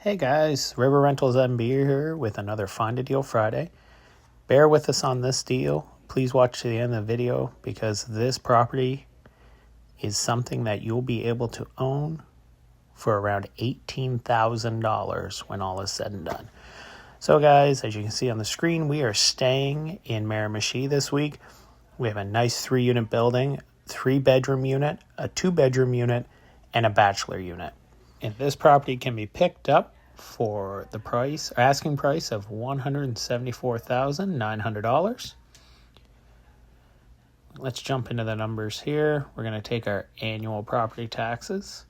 Hey guys, River Rentals MB here with another Find a Deal Friday. Bear with us on this deal. Please watch to the end of the video because this property is something that you'll be able to own for around $18,000 when all is said and done. So guys, as you can see on the screen, we are staying in Miramichi this week. We have a nice 3-unit building, 3-bedroom unit, a 2-bedroom unit, and a bachelor unit. And this property can be picked up for the asking price of $174,900. Let's jump into the numbers here. We're going to take our annual property taxes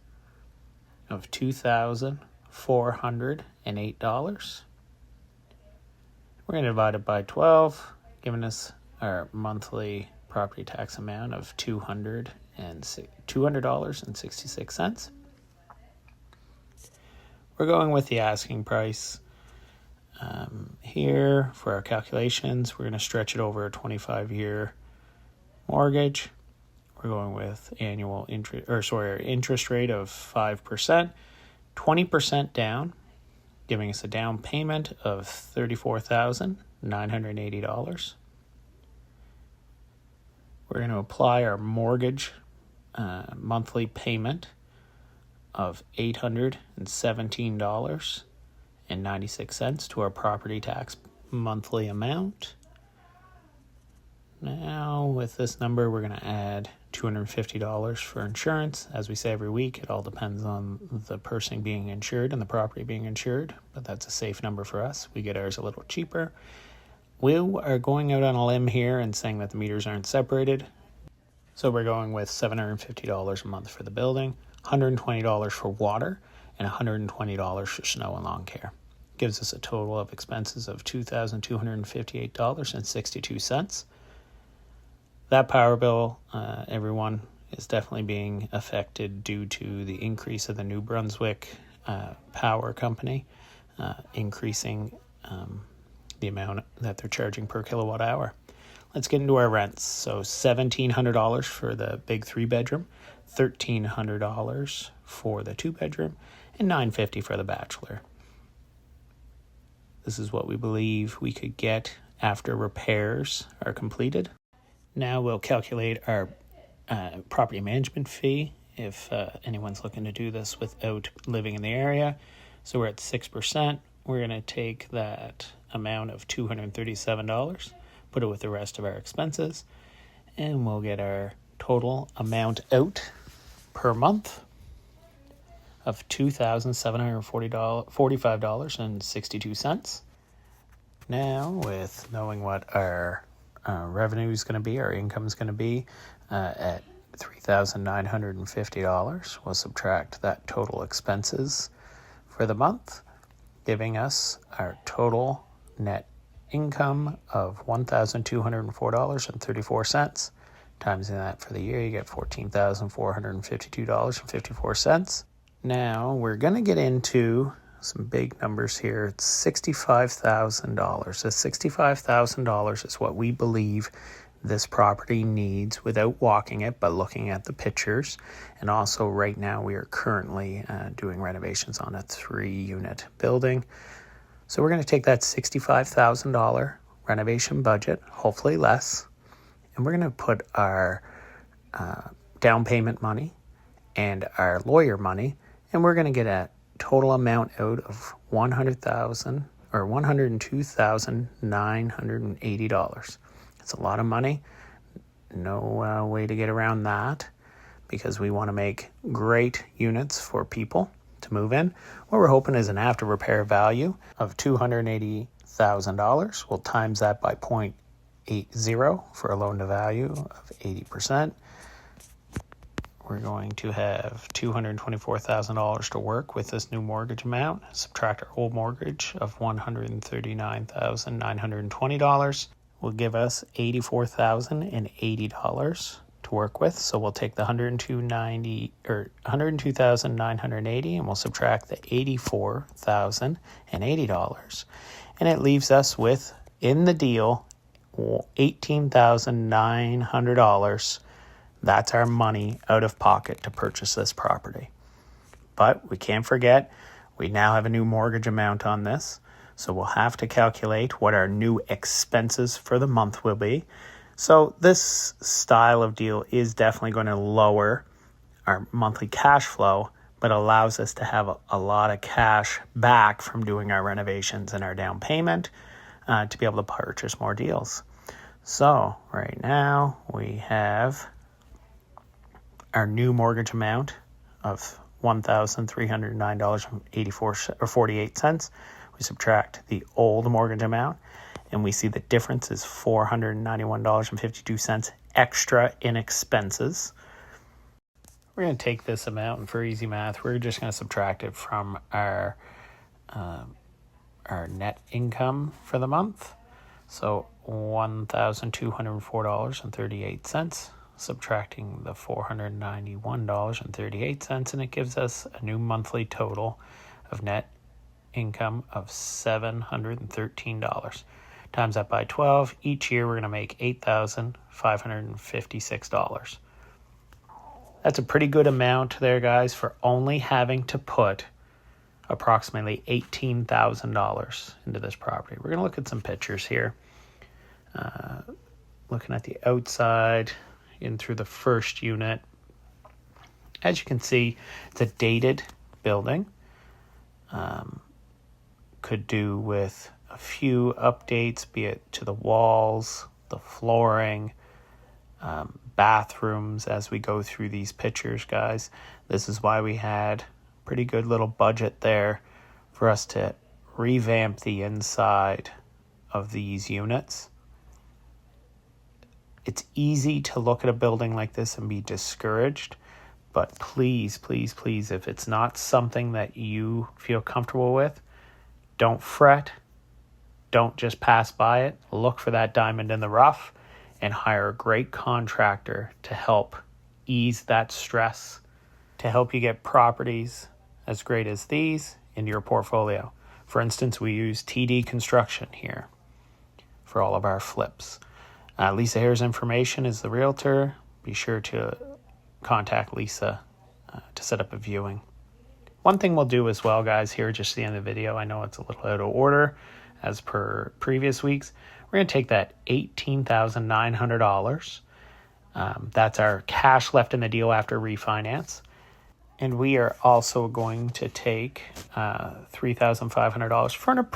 of $2,408. We're going to divide it by 12, giving us our monthly property tax amount of $200.66. We're going with the asking price here for our calculations. We're going to stretch it over a 25-year mortgage. We're going with interest rate of 5%, 20% down, giving us a down payment of $34,980. We're going to apply our mortgage monthly payment of $817.96 to our property tax monthly amount. Now, with this number, we're going to add $250 for insurance. As we say every week, it all depends on the person being insured and the property being insured, but that's a safe number for us. We get ours a little cheaper. We are going out on a limb here and saying that the meters aren't separated. So we're going with $750 a month for the building, $120 for water, and $120 for snow and lawn care. Gives us a total of expenses of $2,258.62. That power bill, everyone, is definitely being affected due to the increase of the New Brunswick power company, increasing the amount that they're charging per kilowatt hour. Let's get into our rents. So $1,700 for the big 3-bedroom, $1,300 for the 2-bedroom, and $950 for the bachelor. This is what we believe we could get after repairs are completed. Now we'll calculate our property management fee if anyone's looking to do this without living in the area. So we're at 6%. We're going to take that amount of $237, put it with the rest of our expenses, and we'll get our total amount out per month of $2,745.62. Now, with knowing what our revenue is going to be, our income is going to be at $3,950, we'll subtract that total expenses for the month, giving us our total net income of $1,204.34. Times that for the year, you get $14,452.54. Now, we're going to get into some big numbers here. It's $65,000. So $65,000 is what we believe this property needs without walking it, but looking at the pictures. And also right now, we are currently doing renovations on a 3-unit building. So we're going to take that $65,000 renovation budget, hopefully less, and we're going to put our down payment money and our lawyer money, and we're going to get a total amount out of $102,980. It's a lot of money. No way to get around that because we want to make great units for people to move in. What we're hoping is an after repair value of $280,000. We'll times that by 0.80 for a loan to value of 80%. We're going to have $224,000 to work with this new mortgage amount. Subtract our old mortgage of $139,920 will give us $84,080 to work with. So we'll take the $102,980 and we'll subtract the $84,080, and it leaves us with, in the deal, $18,900. That's our money out of pocket to purchase this property. But we can't forget, We now have a new mortgage amount on this, so we'll have to calculate what our new expenses for the month will be. So this style of deal is definitely going to lower our monthly cash flow, but allows us to have a lot of cash back from doing our renovations and our down payment to be able to purchase more deals. So right now we have our new mortgage amount of $1,309.48. We subtract the old mortgage amount, and we see the difference is $491.52 extra in expenses. We're going to take this amount, and for easy math, we're just going to subtract it from our net income for the month. So $1,204.38, subtracting the $491.38, and it gives us a new monthly total of net income of $713. Times that by 12, each year we're going to make $8,556. That's a pretty good amount there, guys, for only having to put approximately $18,000 into this property. We're going to look at some pictures here. Looking at the outside in through the first unit. As you can see, it's a dated building. Could do with a few updates, be it to the walls, the flooring, bathrooms. As we go through these pictures, guys, this is why we had pretty good little budget there for us to revamp the inside of these units. It's easy to look at a building like this and be discouraged, but please, please, please, if it's not something that you feel comfortable with, don't fret. Don't just pass by it. Look for that diamond in the rough and hire a great contractor to help ease that stress, to help you get properties as great as these into your portfolio. For instance, we use TD Construction here for all of our flips. Lisa Hare's information is the realtor. Be sure to contact Lisa to set up a viewing. One thing we'll do as well, guys, here just at the end of the video, I know it's a little out of order as per previous weeks. We're going to take that $18,900. That's our cash left in the deal after refinance. And we are also going to take $3,500 for an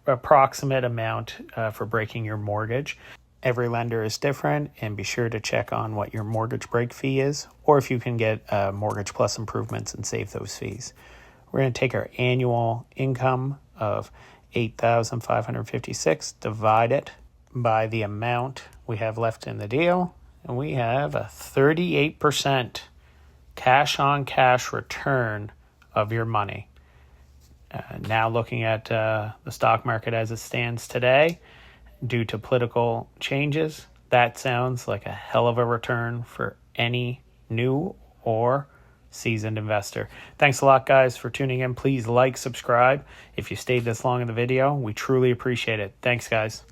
approximate amount for breaking your mortgage. Every lender is different, and be sure to check on what your mortgage break fee is, or if you can get mortgage plus improvements and save those fees. We're going to take our annual income of $8,556, divide it by the amount we have left in the deal, and we have a 38% cash on cash return of your money. Now looking at the stock market as it stands today, due to political changes, that sounds like a hell of a return for any new or seasoned investor. Thanks a lot, guys, for tuning in. Please like, subscribe. If you stayed this long in the video, we truly appreciate it. Thanks, guys.